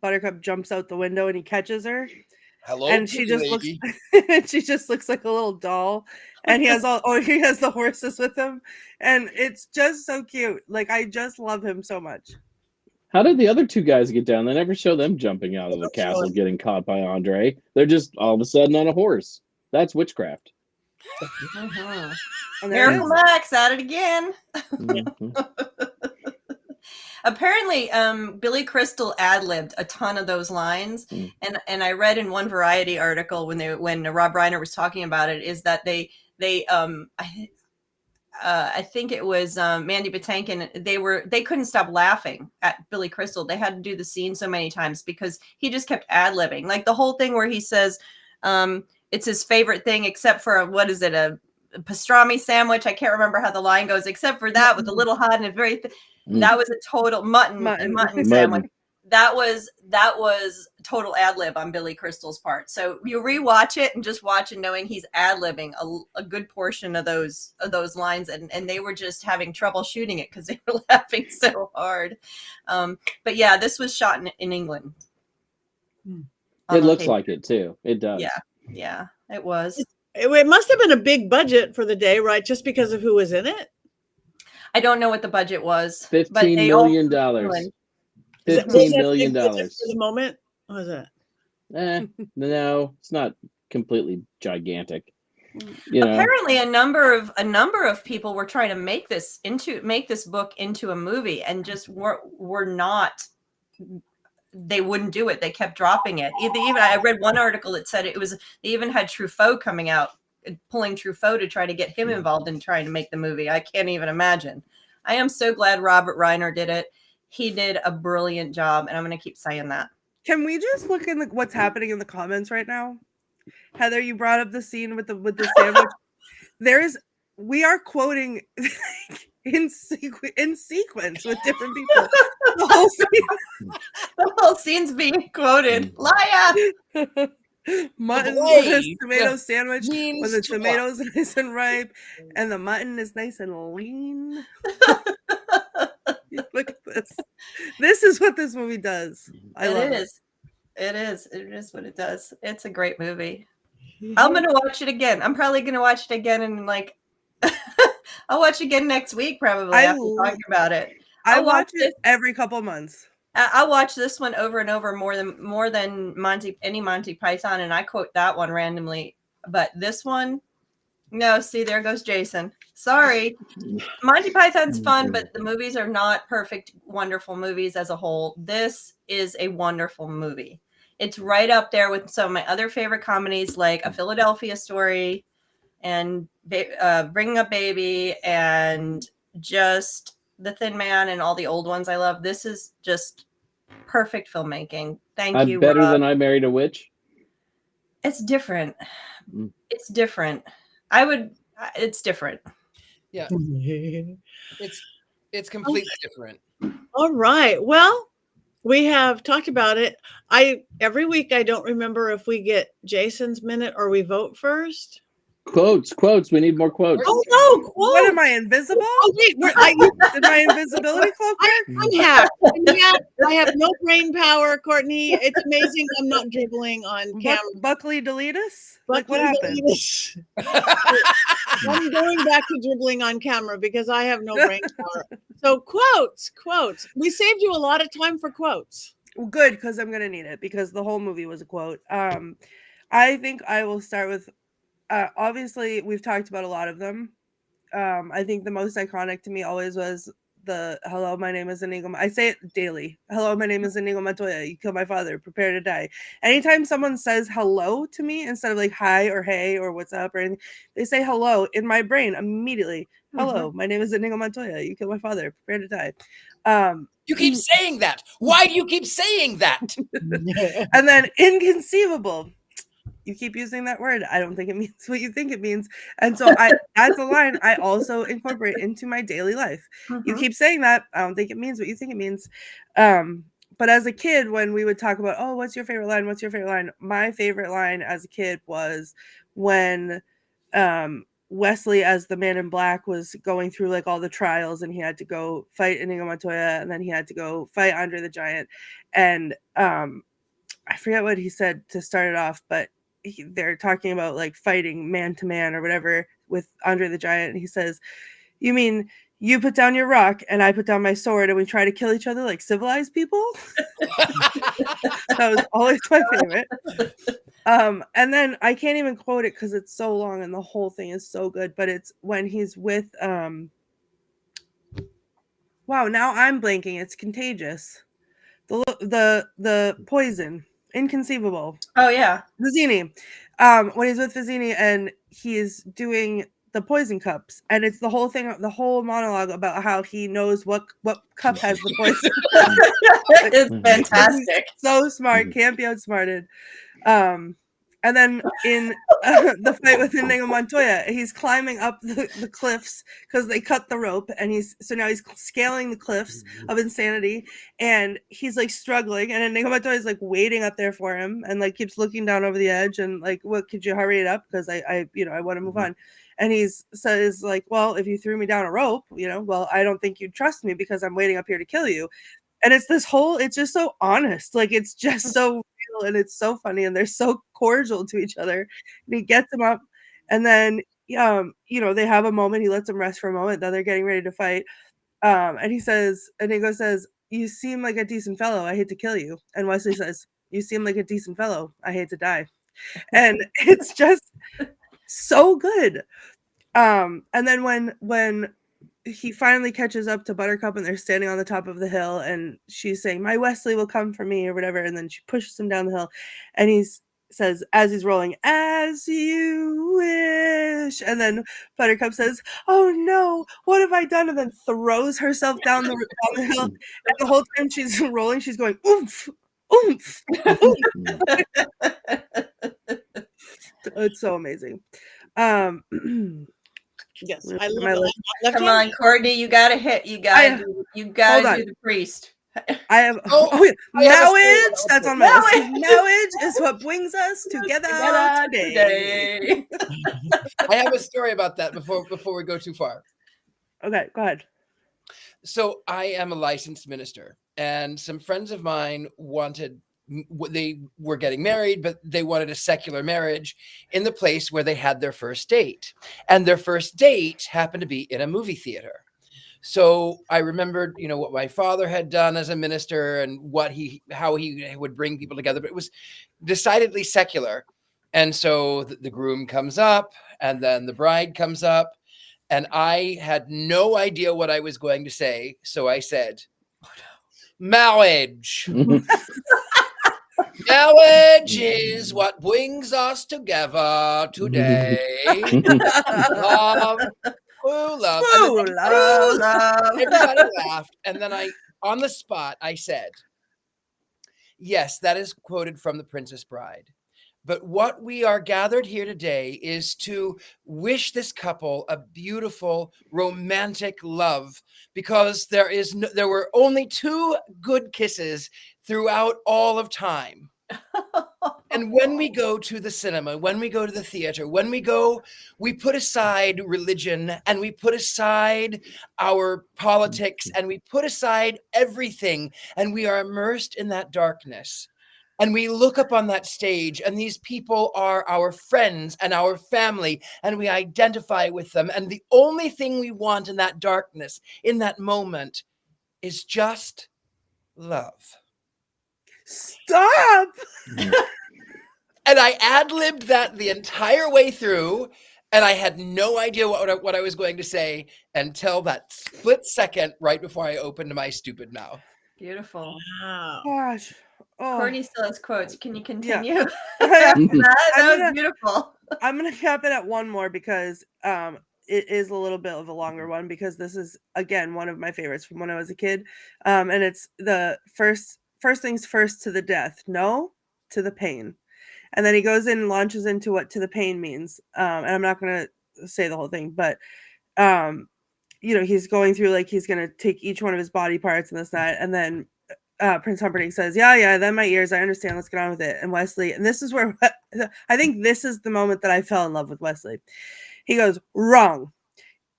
Buttercup jumps out the window and he catches her. Hello, and she just looks like a little doll, and he has the horses with him, and it's just so cute. Like I just love him so much. How did the other two guys get down? They never show them jumping out of the castle getting caught by Andre. They're just all of a sudden on a horse. That's witchcraft. Miracle Max at it again. Apparently, Billy Crystal ad-libbed a ton of those lines, and I read in one Variety article when Rob Reiner was talking about it is that they I think it was Mandy Patinkin. They couldn't stop laughing at Billy Crystal. They had to do the scene so many times because he just kept ad-libbing. Like the whole thing where he says, it's his favorite thing, except for what is it, a pastrami sandwich? I can't remember how the line goes, except for that with a little hot and a very that was a total mutton sandwich. That was total ad lib on Billy Crystal's part. So you rewatch it and just watch it knowing he's ad libbing a good portion of those lines, and they were just having trouble shooting it because they were laughing so hard. But yeah, this was shot in England. It looks like it too. It does. Yeah, it was. It must have been a big budget for the day, right? Just because of who was in it. I don't know what the budget was. $15 million. $15 million for the moment. What was it? No, it's not completely gigantic. Apparently, a number of people were trying to make this book into a movie, and just were not. They wouldn't do it. They kept dropping it. Even I read one article that said they even had Truffaut coming out, pulling Truffaut to try to get him involved in trying to make the movie. I can't even imagine. I am so glad Robert Reiner did it. He did a brilliant job, and I'm going to keep saying that. Can we just look in what's happening in the comments right now? Heather, you brought up the scene with the sandwich. We are quoting in sequence with different people. The whole scene's being quoted. Liar. Mutton with a tomato sandwich when the tomatoes are nice and ripe and the mutton is nice and lean. Look at this. This is what this movie does. I love it. It is what it does. It's a great movie. I'm going to watch it again. I'm probably going to watch it again and I'll watch it again next week probably after talking about it. I watch it every couple months. I watch this one over and over more than any Monty Python, and I quote that one randomly. But this one, no. See, there goes Jason. Sorry, Monty Python's fun, but the movies are not perfect, wonderful movies as a whole. This is a wonderful movie. It's right up there with some of my other favorite comedies, like A Philadelphia Story, and Bringing Up Baby, and just The Thin Man, and all the old ones I love. This is just perfect filmmaking. Thank you, better Rob. than I Married a Witch. It's different. It's different. It's different. Yeah. It's completely different. All right. Well, we have talked about it. Every week I don't remember if we get Jason's minute or we vote first. Quotes. We need more quotes. Oh no! Quotes. What am I, invisible? Oh wait, did my invisibility cloak work? I'm hacked. I have no brain power, Courtney. It's amazing. I'm not dribbling on camera. Buckley delete us? What happened? I'm going back to dribbling on camera because I have no brain power. So quotes. We saved you a lot of time for quotes. Well, good, because I'm gonna need it because the whole movie was a quote. I think I will start with. Obviously, we've talked about a lot of them. I think the most iconic to me always was the "Hello, my name is Iñigo." I say it daily. "Hello, my name is Iñigo Montoya. You killed my father. Prepare to die." Anytime someone says hello to me instead of like hi or hey or what's up or anything, they say hello in my brain immediately. "Hello, my name is Iñigo Montoya. You killed my father. Prepare to die." You keep saying that. Why do you keep saying that? And then inconceivable. You keep using that word. I don't think it means what you think it means. And so that's a line I also incorporate into my daily life. You keep saying that. I don't think it means what you think it means. But as a kid, when we would talk about, oh, what's your favorite line? What's your favorite line? My favorite line as a kid was when Westley, as the Man in Black, was going through like all the trials and he had to go fight Iñigo Montoya and then he had to go fight Andre the Giant. And I forget what he said to start it off, but they're talking about like fighting man to man or whatever with Andre the Giant. And he says, "You mean you put down your rock and I put down my sword and we try to kill each other like civilized people?" That was always my favorite. And then I can't even quote it because it's so long and the whole thing is so good. But it's when he's with wow, now I'm blanking. It's Contagious. The poison. Inconceivable. Oh yeah, Vizzini. When he's with Vizzini and he's doing the poison cups, and it's the whole thing, the whole monologue about how he knows what cup has the poison. It's fantastic. So smart, can't be outsmarted. And And then in the fight with Iñigo Montoya, he's climbing up the cliffs because they cut the rope, and now he's scaling the cliffs of insanity, and he's like struggling, and Iñigo Montoya is like waiting up there for him, and like keeps looking down over the edge, and like, what, could you hurry it up, because I want to move on. And he says like, well, if you threw me down a rope, well, I don't think you'd trust me because I'm waiting up here to kill you. And it's just so honest, like it's just so real, and it's so funny, and they're so cordial to each other. And he gets him up, and then they have a moment. He lets him rest for a moment. Then they're getting ready to fight, and Iñigo says, "You seem like a decent fellow. I hate to kill you." And Westley says, "You seem like a decent fellow. I hate to die." And it's just so good. And then when he finally catches up to Buttercup, and they're standing on the top of the hill, and she's saying, "My Westley will come for me," or whatever, and then she pushes him down the hill, and he says, as he's rolling, "As you wish," and then Buttercup says, "Oh no, what have I done?" and then throws herself down the hill, and the whole time she's rolling, she's going, "Oomph, oomph, oomph." It's so amazing. Yes, I love it. Come on, Courtney, you gotta hit. You gotta do the priest. I have marriage. That's on my list. Marriage is what brings us together today. I have a story about that before we go too far. Okay, go ahead. So I am a licensed minister, and some friends of mine they were getting married, but they wanted a secular marriage in the place where they had their first date. And their first date happened to be in a movie theater. So I remembered, what my father had done as a minister and how he would bring people together, but it was decidedly secular. And so the groom comes up, and then the bride comes up, and I had no idea what I was going to say. So I said, "Marriage." Marriage is what brings us together today. Love, true love. Everybody laughed. And then on the spot, I said, yes, that is quoted from The Princess Bride. But what we are gathered here today is to wish this couple a beautiful, romantic love, because there were only 2 good kisses throughout all of time. And when we go to the cinema, when we go to the theater, we put aside religion, and we put aside our politics, and we put aside everything, and we are immersed in that darkness. And we look up on that stage, and these people are our friends and our family, and we identify with them. And the only thing we want in that darkness, in that moment, is just love. Stop! And I ad-libbed that the entire way through, and I had no idea what I was going to say until that split second right before I opened my stupid mouth. Beautiful. Wow. Gosh. Oh. Courtney still has quotes. Can you continue? Yeah. that was beautiful. I'm going to cap it at one more, because it is a little bit of a longer one, because this is, again, one of my favorites from when I was a kid. And it's the first things first to the death. No to the pain. And then he goes in and launches into what to the pain means. And I'm not going to say the whole thing, but, he's going through, like, he's going to take each one of his body parts and this, that. And then Prince Humperdinck says, yeah, then my ears, I understand. Let's get on with it. And Westley, and this is where I think this is the moment that I fell in love with Westley. He goes, "Wrong.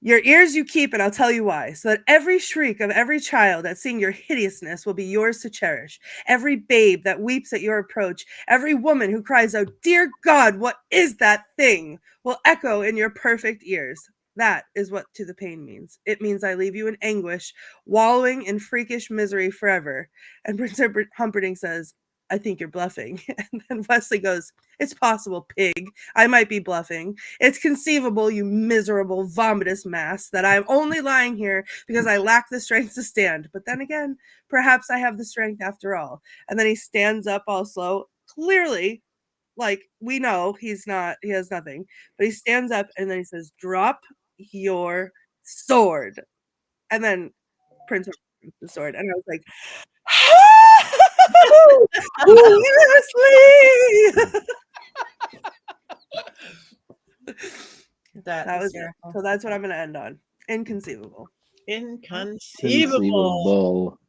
Your ears you keep, and I'll tell you why. So that every shriek of every child at seeing your hideousness will be yours to cherish. Every babe that weeps at your approach, every woman who cries out, 'Dear God, what is that thing?' will echo in your perfect ears. That is what to the pain means. It means I leave you in anguish, wallowing in freakish misery forever." And Prince Humperdinck says, "I think you're bluffing." And then Westley goes, "It's possible, pig. I might be bluffing. It's conceivable, you miserable, vomitous mass, that I'm only lying here because I lack the strength to stand. But then again, perhaps I have the strength after all." And then he stands up all slow. Clearly, like, we know he has nothing. But he stands up, and then he says, "Drop your sword." And then Prince Humperdinck the sword. And I was like, Wesley! that. That was hysterical. so. That's what I'm going to end on. Inconceivable. Inconceivable. Conceivable.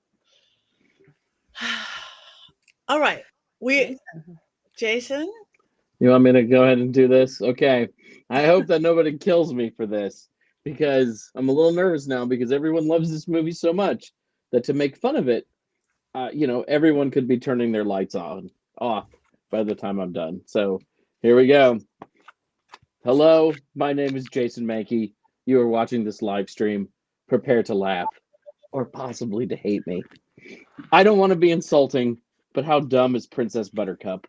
All right. Jason? You want me to go ahead and do this? Okay. I hope that nobody kills me for this because I'm a little nervous now because everyone loves this movie so much that to make fun of it, everyone could be turning their lights off by the time I'm done. So here we go. Hello, my name is Jason Mankey. You are watching this live stream. Prepare to laugh or possibly to hate me. I don't want to be insulting, but how dumb is Princess Buttercup?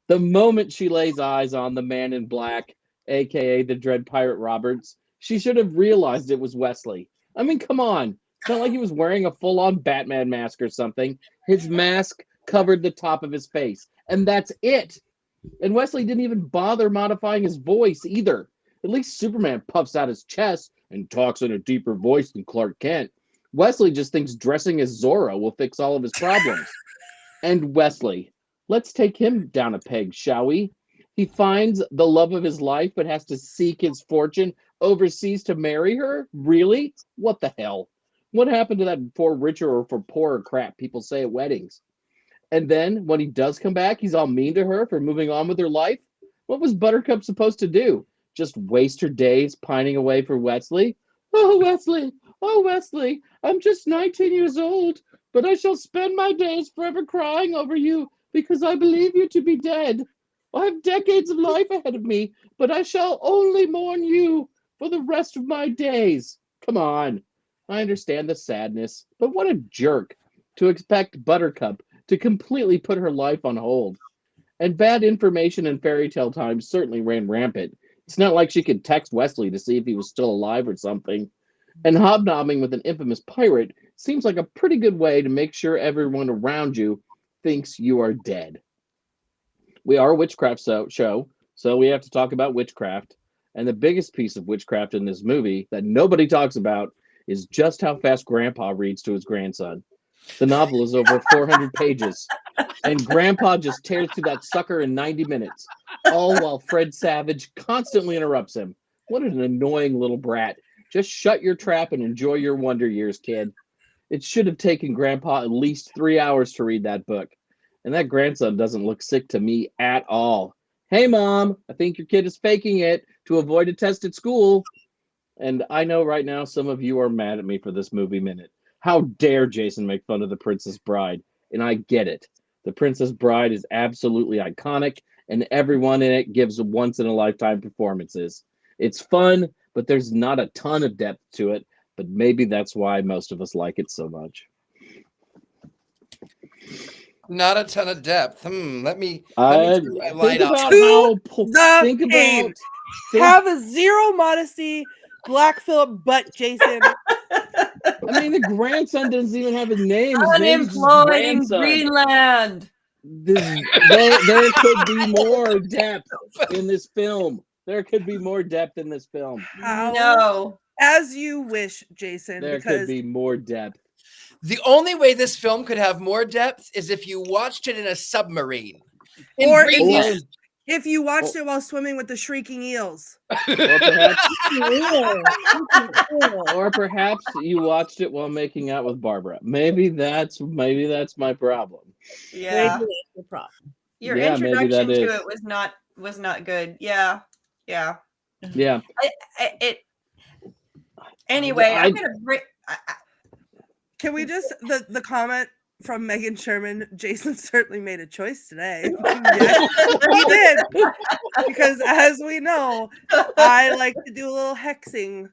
The moment she lays eyes on the man in black, aka the Dread Pirate Roberts, she should have realized it was Westley. I mean, come on. It's not like he was wearing a full-on Batman mask or something. His mask covered the top of his face, and that's it. And Westley didn't even bother modifying his voice either. At least Superman puffs out his chest and talks in a deeper voice than Clark Kent. Westley just thinks dressing as Zorro will fix all of his problems. And Westley, let's take him down a peg, shall we? He finds the love of his life but has to seek his fortune overseas to marry her? Really? What the hell? What happened to that for richer or for poorer crap people say at weddings? And then when he does come back, he's all mean to her for moving on with her life? What was Buttercup supposed to do? Just waste her days pining away for Westley? Oh, Westley, I'm just 19 years old, but I shall spend my days forever crying over you because I believe you to be dead. I have decades of life ahead of me, but I shall only mourn you for the rest of my days. Come on. I understand the sadness, but what a jerk to expect Buttercup to completely put her life on hold. And bad information in fairy tale times certainly ran rampant. It's not like she could text Westley to see if he was still alive or something. And hobnobbing with an infamous pirate seems like a pretty good way to make sure everyone around you thinks you are dead. We are a witchcraft show, so we have to talk about witchcraft. And the biggest piece of witchcraft in this movie that nobody talks about is just how fast Grandpa reads to his grandson. The novel is over 400 pages, and Grandpa just tears through that sucker in 90 minutes, all while Fred Savage constantly interrupts him. What an annoying little brat. Just shut your trap and enjoy your wonder years, kid. It should have taken Grandpa at least 3 hours to read that book. And that grandson doesn't look sick to me at all. Hey, Mom, I think your kid is faking it to avoid a test at school. And I know right now some of you are mad at me for this movie minute. How dare Jason make fun of The Princess Bride? And I get it. The Princess Bride is absolutely iconic, and everyone in it gives once-in-a-lifetime performances. It's fun, but there's not a ton of depth to it, but maybe that's why most of us like it so much. Not a ton of depth. Let me Think light up. about To how... the pain. Have a zero modesty, Black Phillip butt, Jason. I mean, the grandson doesn't even have a name. His name's just Unemployed in grandson. Greenland. There could be more depth in this film. There could be more depth in this film. No. As you wish, Jason. There could be more depth. The only way this film could have more depth is if you watched it in a submarine. Or if you watched it while swimming with the shrieking eels. Or perhaps you watched it while making out with Barbara. Maybe that's my problem. Yeah. Maybe that's the problem. Your Yeah, maybe introduction that to is. it was not good. Yeah. Yeah. Anyway, I'm gonna bring. Can we just the comment from Megan Sherman? Jason certainly made a choice today. Yes, he did, because as we know, I like to do a little hexing,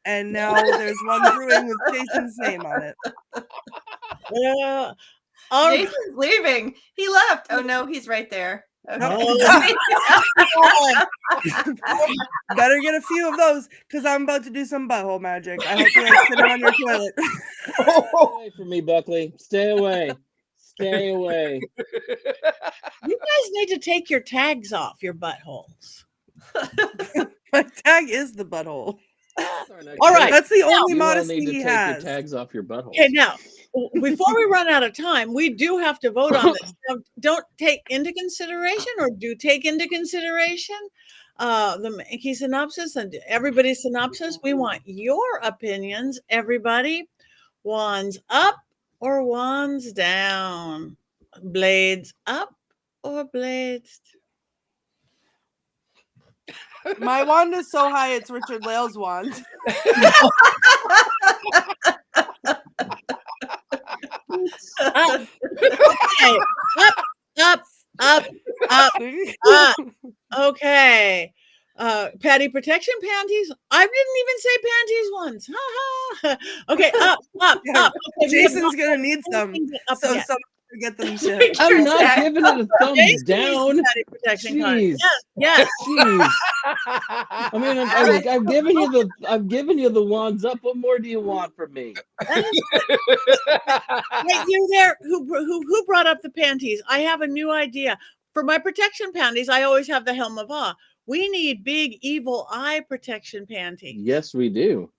and now there's one brewing with Jason's name on it. Yeah. Jason's leaving. He left. Oh no, he's right there. Okay. Better get a few of those, because I'm about to do some butthole magic. I hope you ain't sitting on your toilet. Stay away from me, Buckley. Stay away. Stay away. You guys need to take your tags off your buttholes. My tag is the butthole. All right. That's the only You all modesty need to he take has. your tags off your butthole. Okay, now, before we run out of time, we do have to vote on this. Now, don't take into consideration, or do take into consideration, the Mankey synopsis and everybody's synopsis. We want your opinions, everybody. Wands up or wands down? Blades up or blades? My wand is so high, it's Richard-Lael's wand. Up. Okay. Up. Okay. Patty protection panties. I didn't even say panties once. Ha ha. Okay, up. Yeah, Okay, we have Jason's gonna need some, up so again. someone can get them too. I'm not giving it a thumbs Jason needs down. Patty protection con. Jeez. Yes. Jeez. I mean, I've given you the wands up. What more do you want from me? Wait, you there? Who brought up the panties? I have a new idea. For my protection panties, I always have the Helm of Awe. We need big evil eye protection panties. Yes, we do.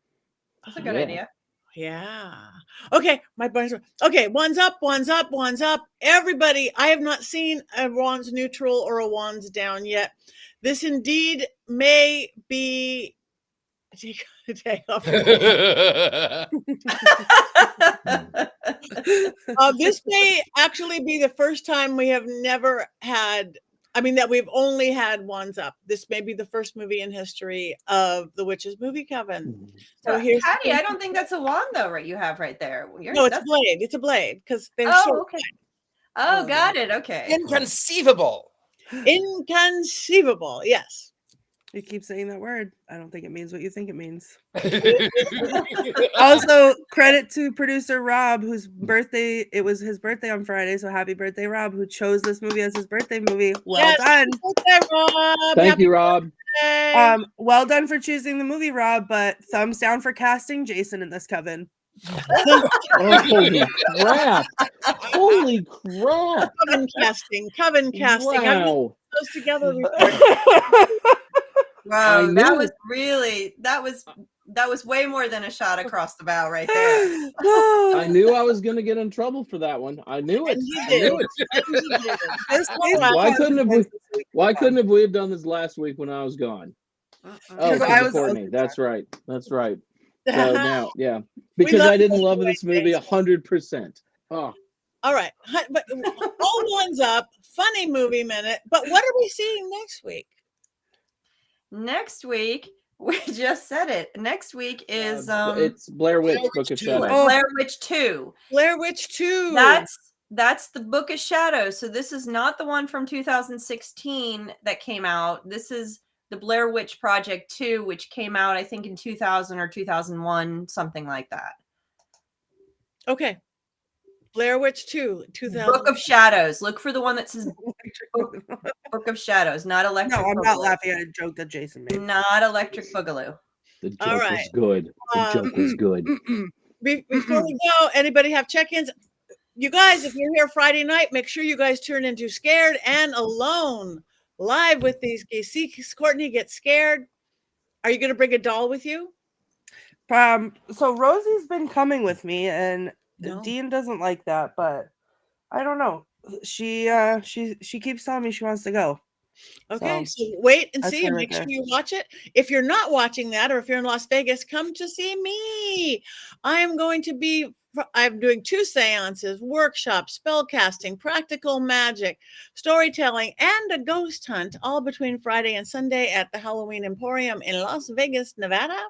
That's a good Yeah. idea. Yeah. Okay, my bunch. Okay, one's up. Everybody, I have not seen a wands neutral or a wands down yet. This indeed may be. Take off. This may actually be the first time we have never had. I mean, that we've only had wands up. This may be the first movie in history of the Witches Movie Coven. So here's Patty, I don't think that's a wand though, right? You have right there. no, it's a blade. It's a blade because they're Oh, short. okay. Oh, got it. Okay. Inconceivable. Inconceivable. Yes. You keep saying that word. I don't think it means what you think it means. Also, credit to producer Rob, whose birthday, it was his birthday on Friday. So happy birthday, Rob, who chose this movie as his birthday movie. Well Yes, done. happy birthday, Rob. Thank Happy you, Rob. birthday. Well done for choosing the movie, Rob, but thumbs down for casting Jason in this coven. Oh, holy crap. Holy crap. Coven casting. I've put Wow. those together before. Wow, I that knew. was really that was way more than a shot across the bow right there. I knew I was going to get in trouble for that one. I knew it. And you I did. knew it. And you did. This Why couldn't we have done this last week when I was gone? Oh, Because because I of was Courtney. also That's right. That's right. So now, yeah. Because love I didn't you love anyway, this movie Jason. 100%. Oh, All right. But all ones up. Funny movie minute. But what are we seeing next week? Next week, we just said it. Next week is it's Blair Witch Book of 2. Shadows. Blair Witch 2. Blair Witch 2. That's the Book of Shadows. So this is not the one from 2016 that came out. This is the Blair Witch Project 2, which came out, I think, in 2000 or 2001, something like that. Okay. Blair Witch 2, 2000. Book of Shadows. Look for the one that says Book of Shadows, not Electric No, I'm Boogaloo. not laughing at a joke that Jason made. Not Electric Boogaloo. The joke All was right. good. The joke was good. Before we go, anybody have check-ins? You guys, if you're here Friday night, make sure you guys turn into Scared and Alone live with these. You see Courtney get scared. Are you going to bring a doll with you? So Rosie's been coming with me, and No. Dean doesn't like that, but I don't know. She keeps telling me she wants to go. Okay, So, so wait and that's see and her make right sure there. you watch it. If you're not watching that, or if you're in Las Vegas, come to see me. I'm doing 2 seances, workshops, spellcasting, practical magic, storytelling, and a ghost hunt, all between Friday and Sunday at the Halloween Emporium in Las Vegas, Nevada.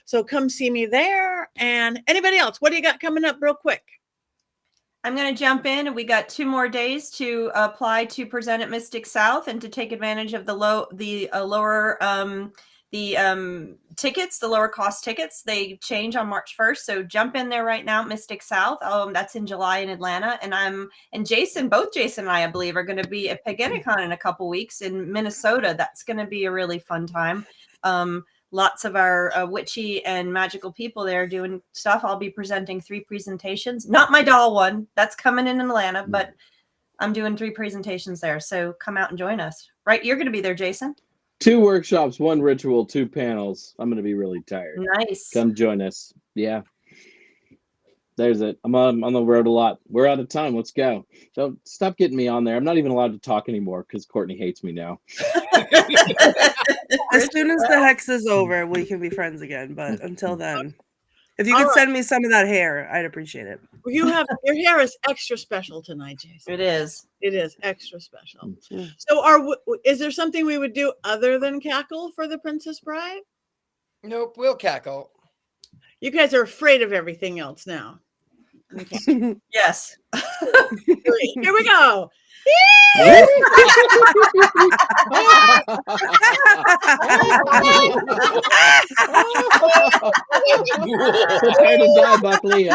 So come see me there. And anybody else, what do you got coming up real quick? I'm going to jump in, and we got 2 more days to apply to present at Mystic South and to take advantage of the lower tickets, the lower cost tickets. They change on March 1st, so jump in there right now. Mystic South, that's in July in Atlanta, and both Jason and I believe, are going to be at Pagenicon in a couple weeks in Minnesota. That's going to be a really fun time. Lots of our witchy and magical people there doing stuff. I'll be presenting 3 presentations. Not my doll one. That's coming in Atlanta, but I'm doing 3 presentations there. So come out and join us. Right? You're going to be there, Jason. 2 workshops, 1 ritual, 2 panels. I'm going to be really tired. Nice. Come join us. Yeah. There's it. I'm on the road a lot. We're out of time. Let's go. So stop getting me on there. I'm not even allowed to talk anymore because Courtney hates me now. As soon as the hex is over, we can be friends again. But until then, if you All could right. send me some of that hair, I'd appreciate it. You have your hair is extra special tonight, Jason. It is. It is extra special. Mm. So, is there something we would do other than cackle for the Princess Bride? Nope, we'll cackle. You guys are afraid of everything else now. Okay. Yes. Here we go. Prepare to die, Buckley.